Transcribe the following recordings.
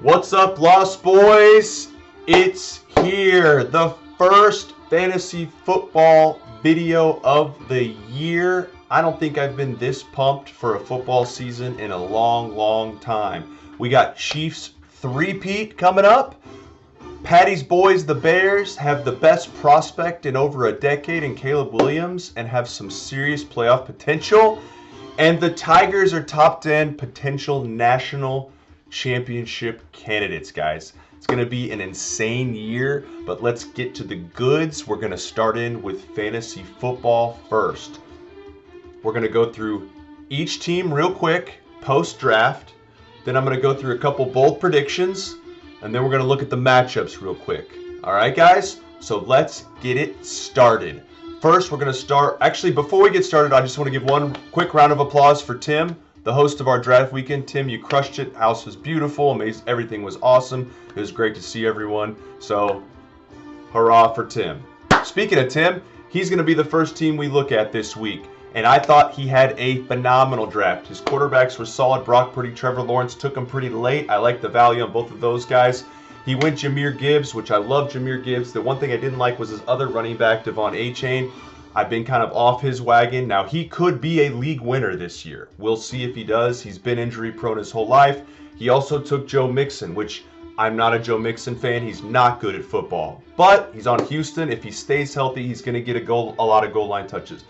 What's up, Lost Boys? It's here, the first fantasy football video of the year. I don't think I've been this pumped for a football season in a long time. We got Chiefs three-peat coming up. Patty's boys, the Bears, have the best prospect in over a decade in Caleb Williams and have some serious playoff potential. And the Tigers are top 10 potential national championship candidates, guys. It's going to be an insane year, but let's get to the goods. We're going to start in with fantasy football first. We're going to go through each team real quick, post-draft. Then I'm going to go through a couple bold predictions, and then we're going to look at the matchups real quick. All right, guys? So let's get it started. First, we're going to start. Actually, before we get started, I just want to give one quick round of applause for Tim, the host of our draft weekend. Tim, you crushed it. House was beautiful. Amazing. Everything was awesome. It was great to see everyone. So, hurrah for Tim. Speaking of Tim, he's going to be the first team we look at this week. And I thought he had a phenomenal draft. His quarterbacks were solid. Brock Purdy, Trevor Lawrence took him pretty late. I like the value on both of those guys. He went Jahmyr Gibbs, which I love Jahmyr Gibbs. The one thing I didn't like was his other running back, Devon Achane. I've been kind of off his wagon. Now, he could be a league winner this year. We'll see if he does. He's been injury prone his whole life. He also took Joe Mixon, which I'm not a Joe Mixon fan. He's not good at football. But he's on Houston. If he stays healthy, he's going to get a lot of goal line touches.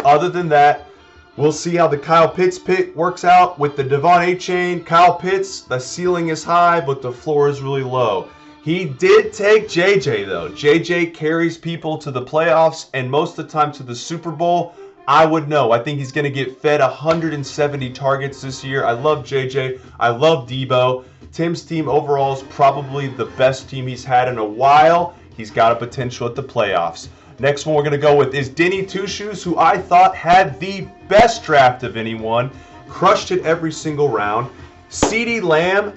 Other than that, we'll see how the Kyle Pitts pick works out with the Devon Achane. Kyle Pitts, the ceiling is high, but the floor is really low. He did take JJ, though. JJ carries people to the playoffs and most of the time to the Super Bowl. I would know. I think he's going to get fed 170 targets this year. I love JJ. I love Debo. Tim's team overall is probably the best team he's had in a while. He's got a potential at the playoffs. Next one we're going to go with is Denny Two Shoes, who I thought had the best draft of anyone. Crushed it every single round. CeeDee Lamb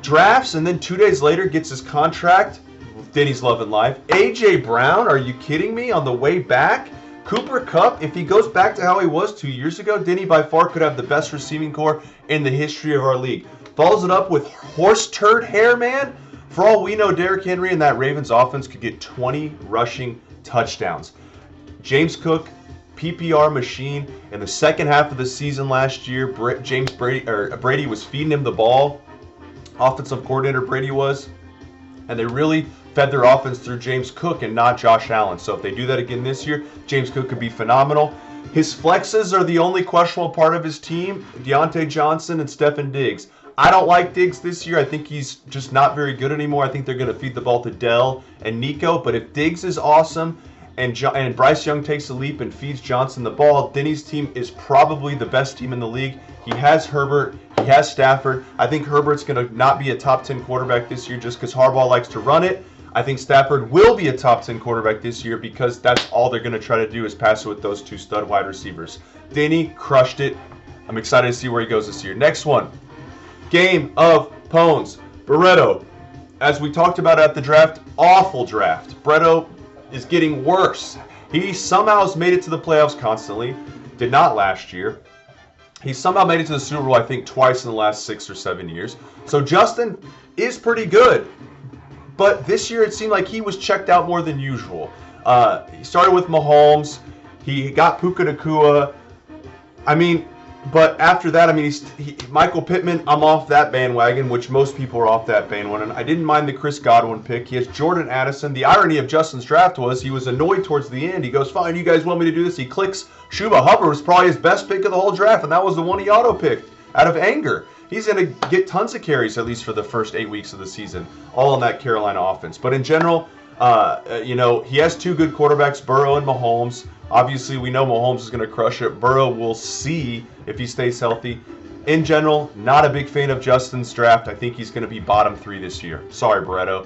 drafts and then 2 days later gets his contract. Denny's loving life. A.J. Brown, are you kidding me? On the way back. Cooper Kupp, if he goes back to how he was 2 years ago, Denny by far could have the best receiving core in the history of our league. Follows it up with horse turd hair, man. For all we know, Derrick Henry and that Ravens offense could get 20 rushing touchdowns. James Cook, PPR machine. In the second half of the season last year, Brady was feeding him the ball. Offensive coordinator Brady was. And they really fed their offense through James Cook and not Josh Allen. So if they do that again this year, James Cook could be phenomenal. His flexes are the only questionable part of his team. Deontay Johnson and Stefon Diggs. I don't like Diggs this year. I think he's just not very good anymore. I think they're going to feed the ball to Dell and Nico. But if Diggs is awesome and Bryce Young takes a leap and feeds Johnson the ball, Denny's team is probably the best team in the league. He has Herbert. He has Stafford. I think Herbert's going to not be a top 10 quarterback this year just because Harbaugh likes to run it. I think Stafford will be a top 10 quarterback this year because that's all they're going to try to do is pass it with those two stud wide receivers. Denny crushed it. I'm excited to see where he goes this year. Next one. Game of Pones. Barreto, as we talked about at the draft, awful draft. Barreto is getting worse. He somehow has made it to the playoffs constantly. Did not last year. He somehow made it to the Super Bowl, I think, twice in the last 6 or 7 years. So Justin is pretty good. But this year it seemed like he was checked out more than usual. He started with Mahomes. He got Puka Nacua. But after that, Michael Pittman, I'm off that bandwagon, which most people are off that bandwagon. I didn't mind the Chris Godwin pick. He has Jordan Addison. The irony of Justin's draft was he was annoyed towards the end. He goes, fine, you guys want me to do this? He clicks. Chuba Hubbard was probably his best pick of the whole draft, and that was the one he auto-picked out of anger. He's going to get tons of carries, at least for the first 8 weeks of the season, all in that Carolina offense. But in general, he has two good quarterbacks, Burrow and Mahomes. Obviously, we know Mahomes is going to crush it. Burrow, we'll see if he stays healthy. In general, not a big fan of Justin's draft. I think he's going to be bottom 3 this year. Sorry, Barreto.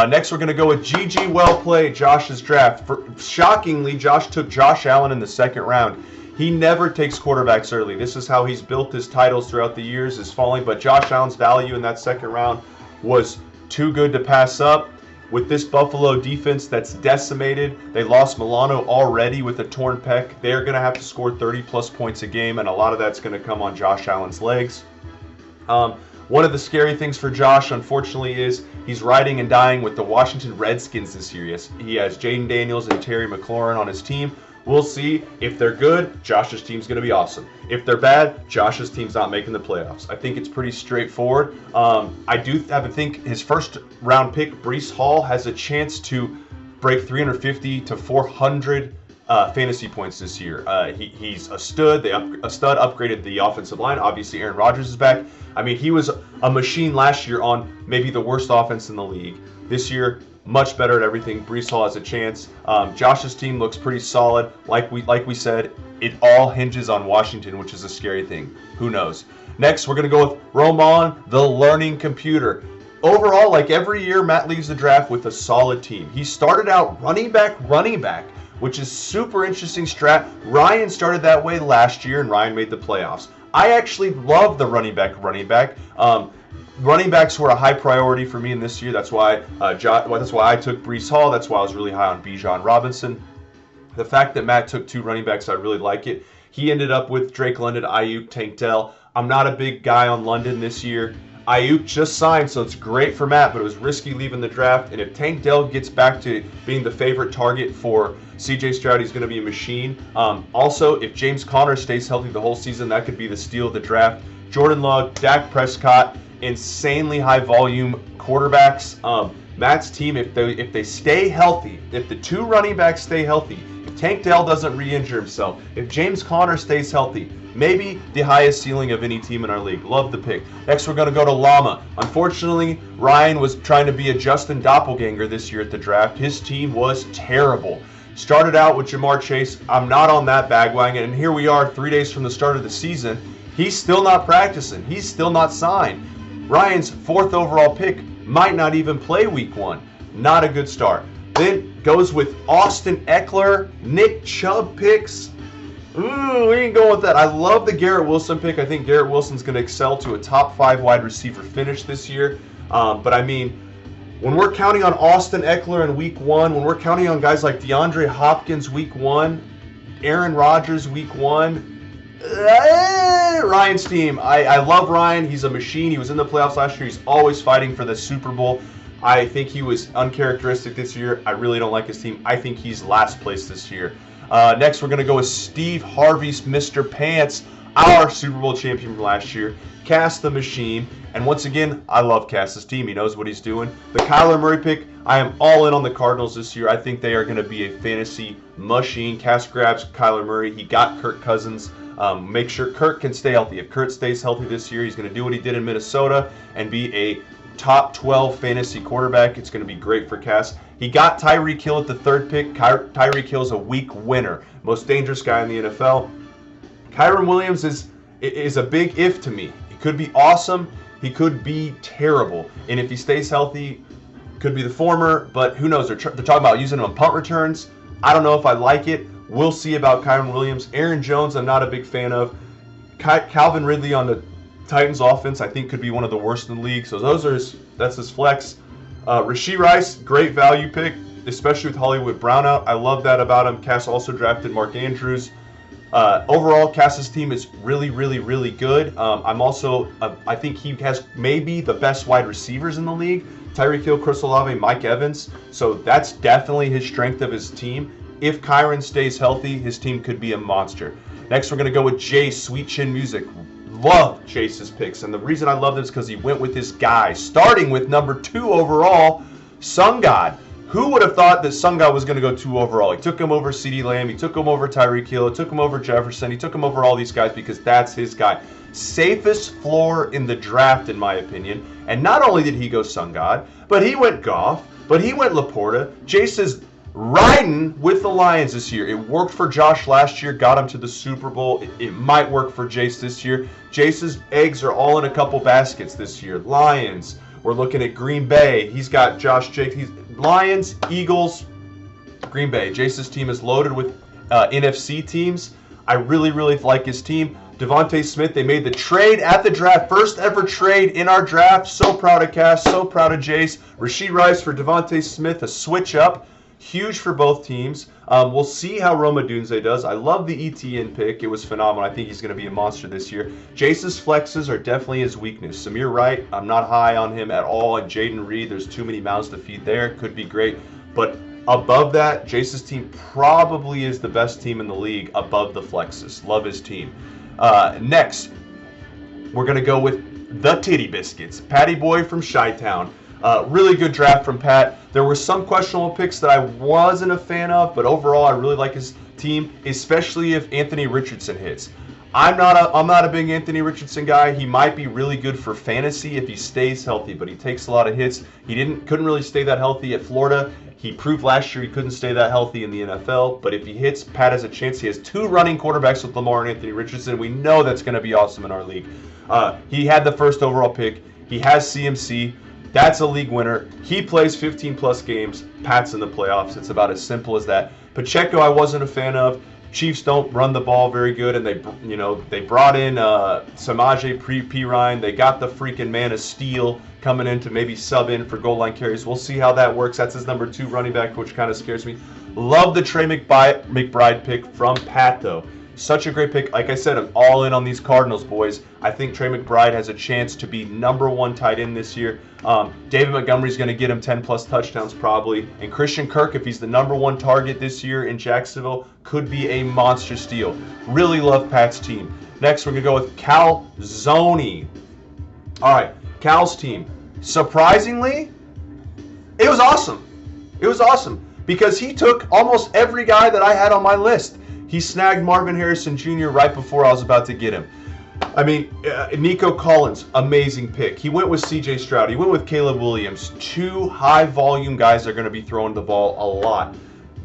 Next, we're going to go with GG Well Played, Josh's draft. Shockingly, Josh took Josh Allen in the second round. He never takes quarterbacks early. This is how he's built his titles throughout the years, is falling. But Josh Allen's value in that second round was too good to pass up. With this Buffalo defense that's decimated, they lost Milano already with a torn pec. They're going to have to score 30-plus points a game, and a lot of that's going to come on Josh Allen's legs. One of the scary things for Josh, unfortunately, is he's riding and dying with the Washington Redskins this year. He has Jaden Daniels and Terry McLaurin on his team. We'll see. If they're good, Josh's team's going to be awesome. If they're bad, Josh's team's not making the playoffs. I think it's pretty straightforward. I do think his first round pick, Breece Hall, has a chance to break 350 to 400 fantasy points this year. He's a stud. A stud upgraded the offensive line. Obviously, Aaron Rodgers is back. I mean, he was a machine last year on maybe the worst offense in the league. This year, much better at everything. Breece Hall has a chance. Josh's team looks pretty solid. Like we said, it all hinges on Washington, which is a scary thing. Who knows? Next, we're going to go with Roman, the learning computer. Overall, like every year, Matt leaves the draft with a solid team. He started out running back, which is super interesting strat. Ryan started that way last year, and Ryan made the playoffs. I actually love the running back. Running backs were a high priority for me in this year. That's why I took Breece Hall. That's why I was really high on Bijan Robinson. The fact that Matt took 2 running backs, I really like it. He ended up with Drake London, Ayuk, Tank Dell. I'm not a big guy on London this year. Ayuk just signed, so it's great for Matt, but it was risky leaving the draft. And if Tank Dell gets back to being the favorite target for CJ Stroud, he's going to be a machine. Also, if James Conner stays healthy the whole season, that could be the steal of the draft. Jordan Love, Dak Prescott, insanely high volume quarterbacks. Matt's team, if they stay healthy, if the 2 running backs stay healthy, if Tank Dell doesn't re-injure himself, if James Conner stays healthy, maybe the highest ceiling of any team in our league. Love the pick. Next, we're going to go to Llama. Unfortunately, Ryan was trying to be a Justin Doppelganger this year at the draft. His team was terrible. Started out with Jamar Chase. I'm not on that bandwagon, and here we are 3 days from the start of the season. He's still not practicing. He's still not signed. Ryan's 4th overall pick might not even play week 1. Not a good start. Then goes with Austin Eckler, Nick Chubb picks. Ooh, we ain't going with that. I love the Garrett Wilson pick. I think Garrett Wilson's going to excel to a top 5 wide receiver finish this year. But I mean, when we're counting on Austin Eckler in week 1, when we're counting on guys like DeAndre Hopkins week 1, Aaron Rodgers week 1, Ryan's team. I love Ryan. He's a machine. He was in the playoffs last year. He's always fighting for the Super Bowl. I think he was uncharacteristic this year. I really don't like his team. I think he's last place this year. Next, we're going to go with Steve Harvey's Mr. Pants, our Super Bowl champion from last year, Cass the Machine. And once again, I love Cass's team. He knows what he's doing. The Kyler Murray pick, I am all in on the Cardinals this year. I think they are going to be a fantasy machine. Cass grabs Kyler Murray. He got Kirk Cousins. Make sure Kirk can stay healthy. If Kirk stays healthy this year, he's going to do what he did in Minnesota and be a top 12 fantasy quarterback. It's going to be great for Cass. He got Tyreek Hill at the 3rd pick. Tyreek Hill is a weak winner. Most dangerous guy in the NFL. Kyren Williams is a big if to me. He could be awesome. He could be terrible. And if he stays healthy, could be the former. But who knows? They're talking about using him on punt returns. I don't know if I like it. We'll see about Kyren Williams. Aaron Jones, I'm not a big fan of. Calvin Ridley on the Titans offense, I think, could be one of the worst in the league. So that's his flex. Rashee Rice, great value pick, especially with Hollywood Brown out. I love that about him. Cass also drafted Mark Andrews. Overall, Cass's team is really, really, really good. I think he has maybe the best wide receivers in the league. Tyreek Hill, Chris Olave, Mike Evans. So that's definitely his strength of his team. If Kyren stays healthy, his team could be a monster. Next, we're going to go with Jace, Sweet Chin Music. Love Jace's picks, and the reason I love this is because he went with his guy, starting with number 2 overall, Sun God. Who would have thought that Sun God was going to go 2 overall? He took him over CeeDee Lamb, he took him over Tyreek Hill, he took him over Jefferson, he took him over all these guys because that's his guy. Safest floor in the draft, in my opinion. And not only did he go Sun God, but he went Goff, but he went Laporta. Jace is riding with the Lions this year. It worked for Josh last year, got him to the Super Bowl. It might work for Jace this year. Jace's eggs are all in a couple baskets this year. Lions. We're looking at Green Bay. He's got Josh Jacobs. Lions, Eagles, Green Bay. Jace's team is loaded with NFC teams. I really, really like his team. Devontae Smith, they made the trade at the draft. First ever trade in our draft. So proud of Cass. So proud of Jace. Rashee Rice for Devontae Smith, a switch up. Huge for both teams. We'll see how Roma Dunze does. I love the ETN pick. It was phenomenal. I think he's going to be a monster this year. Jace's flexes are definitely his weakness. Samir Wright, I'm not high on him at all. And Jaden Reed, there's too many mouths to feed there. Could be great. But above that, Jace's team probably is the best team in the league above the flexes. Love his team. Next, we're going to go with the Titty Biscuits. Patty Boy from Chi-Town. Really good draft from Pat. There were some questionable picks that I wasn't a fan of, but overall I really like his team, especially if Anthony Richardson hits. I'm not a big Anthony Richardson guy. He might be really good for fantasy if he stays healthy, but he takes a lot of hits. He couldn't really stay that healthy at Florida. He proved last year he couldn't stay that healthy in the NFL, but if he hits, Pat has a chance. He has 2 running quarterbacks with Lamar and Anthony Richardson. We know that's going to be awesome in our league. He had the first overall pick. He has CMC. That's a league winner. He plays 15-plus games. Pat's in the playoffs. It's about as simple as that. Pacheco, I wasn't a fan of. Chiefs don't run the ball very good, and they brought in Samaje Perine. They got the freaking Man of Steel coming in to maybe sub in for goal line carries. We'll see how that works. That's his number 2 running back, which kind of scares me. Love the Trey McBride pick from Pat, though. Such a great pick. Like I said, I'm all in on these Cardinals, boys. I think Trey McBride has a chance to be number 1 tight end this year. David Montgomery's going to get him 10-plus touchdowns probably. And Christian Kirk, if he's the number 1 target this year in Jacksonville, could be a monster steal. Really love Pat's team. Next, we're going to go with Cal Zoni. All right, Cal's team. Surprisingly, it was awesome. It was awesome because he took almost every guy that I had on my list. He snagged Marvin Harrison Jr. right before I was about to get him. I mean, Nico Collins, amazing pick. He went with C.J. Stroud. He went with Caleb Williams. 2 high-volume guys that are going to be throwing the ball a lot.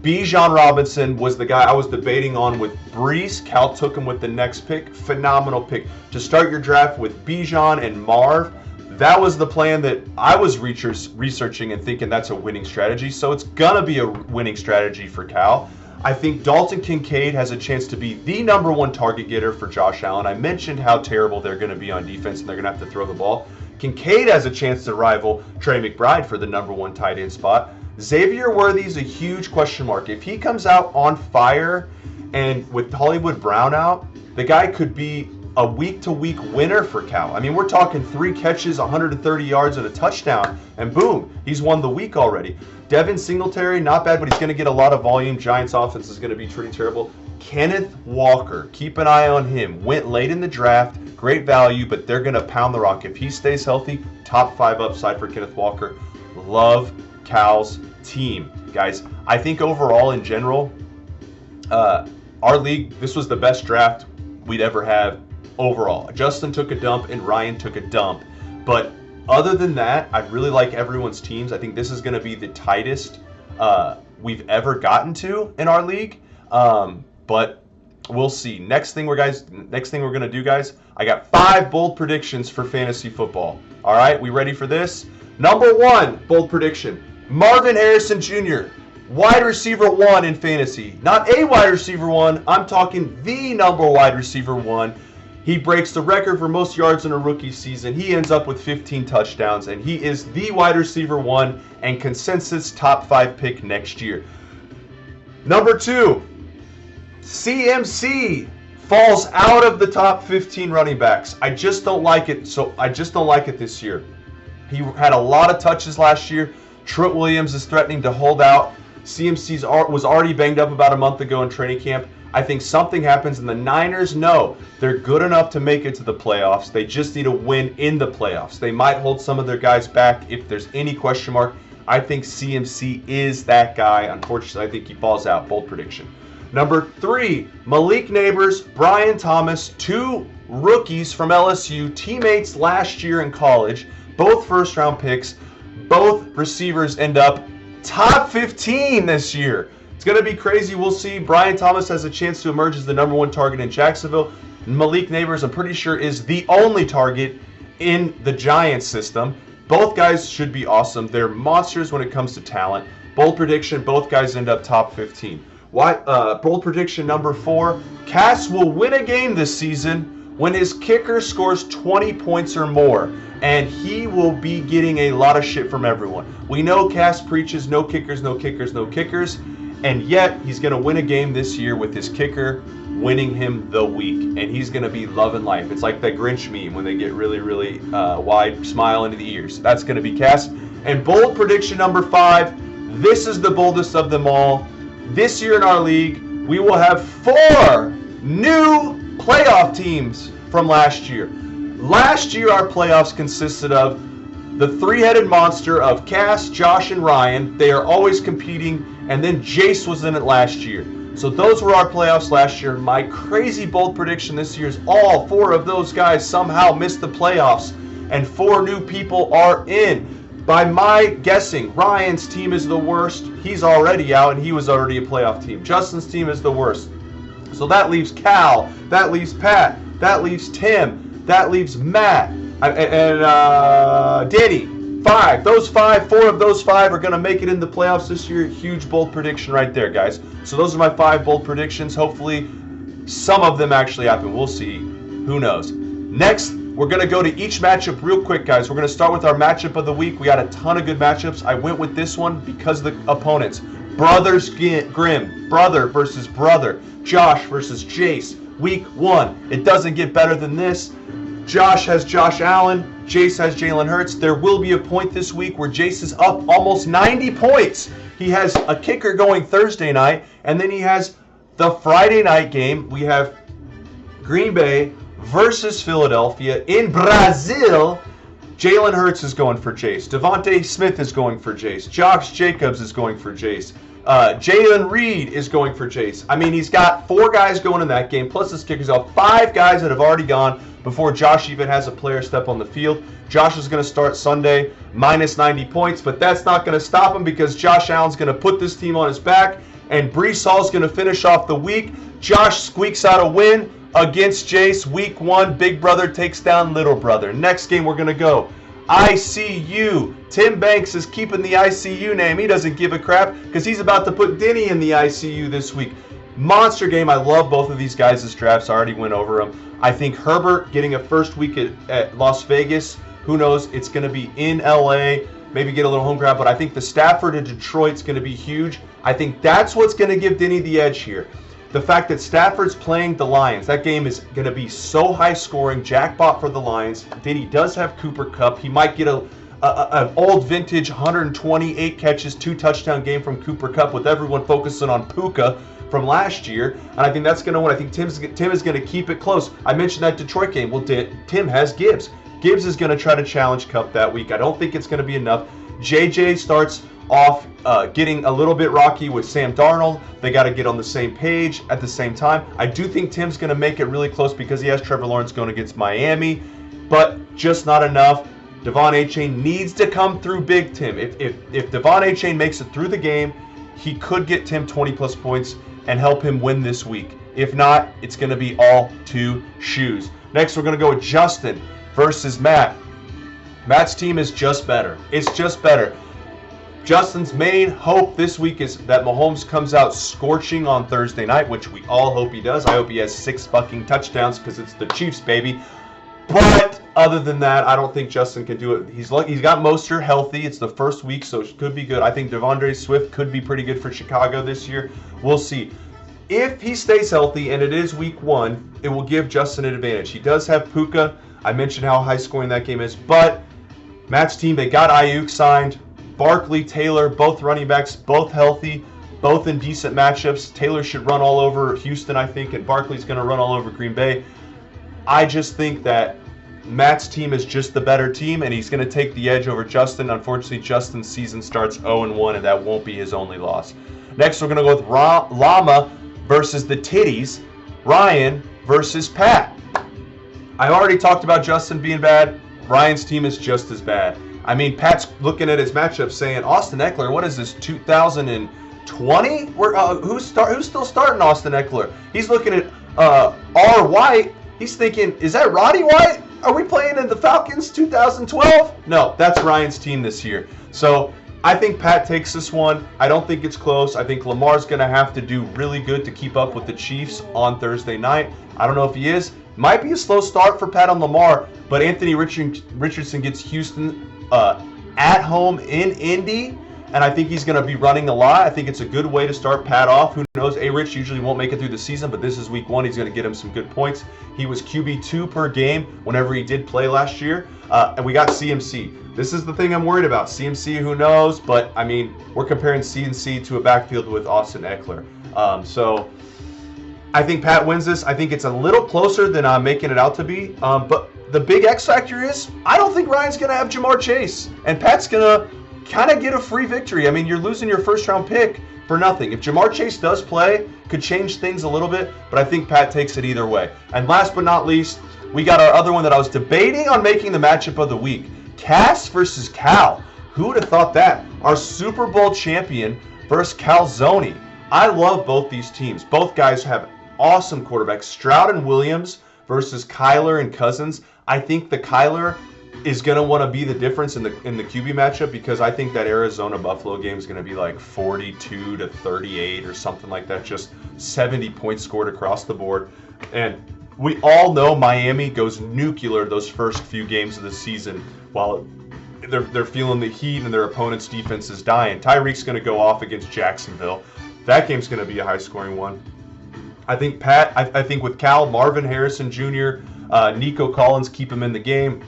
Bijan Robinson was the guy I was debating on with Brees. Cal took him with the next pick. Phenomenal pick. To start your draft with Bijan and Marv, that was the plan that I was researching and thinking that's a winning strategy. So it's going to be a winning strategy for Cal. I think Dalton Kincaid has a chance to be the number 1 target getter for Josh Allen. I mentioned how terrible they're going to be on defense and they're going to have to throw the ball. Kincaid has a chance to rival Trey McBride for the number 1 tight end spot. Xavier Worthy's a huge question mark. If he comes out on fire and with Hollywood Brown out, the guy could be a week-to-week winner for Cal. I mean, we're talking 3 catches, 130 yards, and a touchdown, and boom, he's won the week already. Devin Singletary, not bad, but he's going to get a lot of volume. Giants offense is going to be pretty terrible. Kenneth Walker, keep an eye on him. Went late in the draft, great value, but they're going to pound the rock. If he stays healthy, top 5 upside for Kenneth Walker. Love Cal's team. Guys, I think overall in general, our league, this was the best draft we'd ever have overall. Justin took a dump and Ryan took a dump, but other than that, I really like everyone's teams. I think this is going to be the tightest we've ever gotten to in our league, but we'll see. Next thing we're going to do, guys, I got 5 bold predictions for fantasy football. All right, we ready for this? Number 1 bold prediction: Marvin Harrison Jr., wide receiver 1 in fantasy. Not a wide receiver 1. I'm talking the number wide receiver 1. He breaks the record for most yards in a rookie season. He ends up with 15 touchdowns, and he is the wide receiver 1 and consensus top 5 pick next year. Number 2, CMC falls out of the top 15 running backs. I just don't like it. I just don't like it this year. He had a lot of touches last year. Trent Williams is threatening to hold out. CMC was already banged up about a month ago in training camp. I think something happens, and the Niners know they're good enough to make it to the playoffs. They just need a win in the playoffs. They might hold some of their guys back if there's any question mark. I think CMC is that guy. Unfortunately, I think he falls out. Bold prediction. Number 3, Malik Neighbors, Brian Thomas, 2 rookies from LSU, teammates last year in college, both first-round picks. Both receivers end up top 15 this year. It's going to be crazy. We'll see. Brian Thomas has a chance to emerge as the number 1 target in Jacksonville. Malik Neighbors, I'm pretty sure, is the only target in the Giants system. Both guys should be awesome. They're monsters when it comes to talent. Bold prediction, both guys end up top 15. Bold prediction number 4, Cass will win a game this season when his kicker scores 20 points or more. And he will be getting a lot of shit from everyone. We know Cass preaches no kickers, no kickers, no kickers. And yet, he's going to win a game this year with his kicker winning him the week. And he's going to be loving life. It's like that Grinch meme when they get really, really wide smile into the ears. That's going to be Cass. And bold prediction number 5. This is the boldest of them all. This year in our league, we will have 4 new playoff teams from last year. Last year, our playoffs consisted of the 3-headed monster of Cass, Josh, and Ryan. They are always competing, and then Jace was in it last year. So those were our playoffs last year. My crazy bold prediction this year is all 4 of those guys somehow missed the playoffs, and 4 new people are in. By my guessing, Ryan's team is the worst. He's already out, and he was already a playoff team. Justin's team is the worst. So that leaves Cal, that leaves Pat, that leaves Tim, that leaves Matt, and Danny. 5. Those 5, 4 of those 5 are going to make it in the playoffs this year. Huge bold prediction right there, guys. So those are my 5 bold predictions. Hopefully, some of them actually happen. We'll see. Who knows? Next, we're going to go to each matchup real quick, guys. We're going to start with our matchup of the week. We got a ton of good matchups. I went with this one because of the opponents. Brothers Grimm, brother versus brother. Josh versus Jace. Week 1. It doesn't get better than this. Josh has Josh Allen. Jace has Jalen Hurts. There will be a point this week where Jace is up almost 90 points. He has a kicker going Thursday night, and then he has the Friday night game. We have Green Bay versus Philadelphia in Brazil. Jalen Hurts is going for Jace. Devontae Smith is going for Jace. Josh Jacobs is going for Jace. Jalen Reed is going for Jace. I mean, he's got 4 guys going in that game, plus his kickers out. 5 guys that have already gone before Josh even has a player step on the field. Josh is going to start Sunday minus 90 points, but that's not going to stop him because Josh Allen's going to put this team on his back, and Breece Hall's going to finish off the week. Josh squeaks out a win against Jace. Week 1, big brother takes down little brother. Next game we're going to go ICU. Tim Banks is keeping the ICU name. He doesn't give a crap because he's about to put Denny in the ICU this week. Monster game. I love both of these guys' drafts. I already went over them. I think Herbert getting a first week at Las Vegas. Who knows? It's going to be in LA. Maybe get a little home crowd, but I think the Stafford and Detroit's going to be huge. I think that's what's going to give Denny the edge here. The fact that Stafford's playing the Lions, that game is going to be so high scoring, jackpot for the Lions. Denny does have Cooper Kupp. He might get an old vintage 128 catches, 2 touchdown game from Cooper Kupp with everyone focusing on Puka from last year. And I think that's going to win. I think Tim is going to keep it close. I mentioned that Detroit game. Well, Tim has Gibbs. Gibbs is going to try to challenge Kupp that week. I don't think it's going to be enough. JJ starts off getting a little bit rocky with Sam Darnold. They got to get on the same page at the same time. I do think Tim's going to make it really close because he has Trevor Lawrence going against Miami, but just not enough. Devon Achane needs to come through big, Tim. If Devon Achane makes it through the game, he could get Tim 20-plus points and help him win this week. If not, it's going to be all 2 shoes. Next, we're going to go with Justin versus Matt. Matt's team is just better. It's just better. Justin's main hope this week is that Mahomes comes out scorching on Thursday night, which we all hope he does. I hope he has 6 fucking touchdowns because it's the Chiefs, baby. But other than that, I don't think Justin can do it. He's got Mostert healthy. It's the first week, so it could be good. I think DeVondre Swift could be pretty good for Chicago this year. We'll see. If he stays healthy and it is week 1, it will give Justin an advantage. He does have Puka. I mentioned how high scoring that game is, but Matt's team, they got Ayuk signed. Barkley, Taylor, both running backs, both healthy, both in decent matchups. Taylor should run all over Houston, I think, and Barkley's going to run all over Green Bay. I just think that Matt's team is just the better team, and he's going to take the edge over Justin. Unfortunately, Justin's season starts 0-1, and that won't be his only loss. Next, we're going to go with Llama versus the Titties. Ryan versus Pat. I already talked about Justin being bad. Ryan's team is just as bad. I mean, Pat's looking at his matchup saying, Austin Eckler, what is this, 2020? Who's still starting Austin Eckler? He's looking at R. White. He's thinking, is that Roddy White? Are we playing in the Falcons 2012? No, that's Ryan's team this year. So I think Pat takes this one. I don't think it's close. I think Lamar's going to have to do really good to keep up with the Chiefs on Thursday night. I don't know if he is. Might be a slow start for Pat on Lamar, but Anthony Richardson gets Houston at home in Indy. and I think he's going to be running a lot. I think it's a good way to start Pat off. Who knows? A-Rich usually won't make it through the season, but this is week 1. He's going to get him some good points. He was QB2 per game whenever he did play last year, and we got CMC. This is the thing I'm worried about. CMC, who knows? But, I mean, we're comparing CMC to a backfield with Austin Eckler. So I think Pat wins this. I think it's a little closer than I'm making it out to be. But the big X factor is I don't think Ryan's going to have Jamar Chase. And Pat's going to kind of get a free victory. I mean, you're losing your first-round pick for nothing. If Jamar Chase does play, could change things a little bit, but I think Pat takes it either way. And last but not least, we got our other one that I was debating on making the matchup of the week. Cass versus Cal. Who would have thought that? Our Super Bowl champion versus Calzone. I love both these teams. Both guys have awesome quarterbacks. Stroud and Williams versus Kyler and Cousins. I think the Kyler is going to want to be the difference in the QB matchup, because I think that Arizona-Buffalo game is going to be like 42-38 or something like that. Just 70 points scored across the board. And we all know Miami goes nuclear those first few games of the season while they're feeling the heat and their opponent's defense is dying. Tyreek's going to go off against Jacksonville. That game's going to be a high-scoring one. I think I think with Cal, Marvin Harrison Jr., Nico Collins keep him in the game.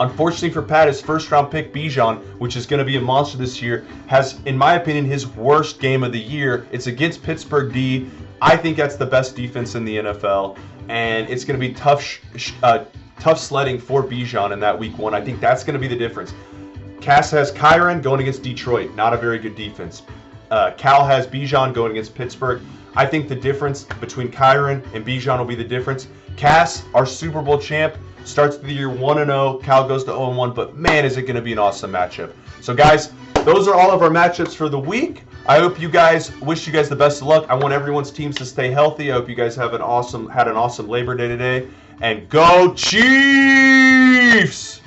Unfortunately for Pat, his first-round pick, Bijan, which is going to be a monster this year, has, in my opinion, his worst game of the year. It's against Pittsburgh D. I think that's the best defense in the NFL, and it's going to be tough sledding for Bijan in that week 1. I think that's going to be the difference. Cass has Kyron going against Detroit, not a very good defense. Cal has Bijan going against Pittsburgh. I think the difference between Kyron and Bijan will be the difference. Cass, our Super Bowl champ, starts the year 1-0. Cal goes to 0-1, but man, is it going to be an awesome matchup. So guys, those are all of our matchups for the week. I hope you guys, wish you guys the best of luck. I want everyone's teams to stay healthy. I hope you guys have had an awesome Labor Day today. And go Chiefs!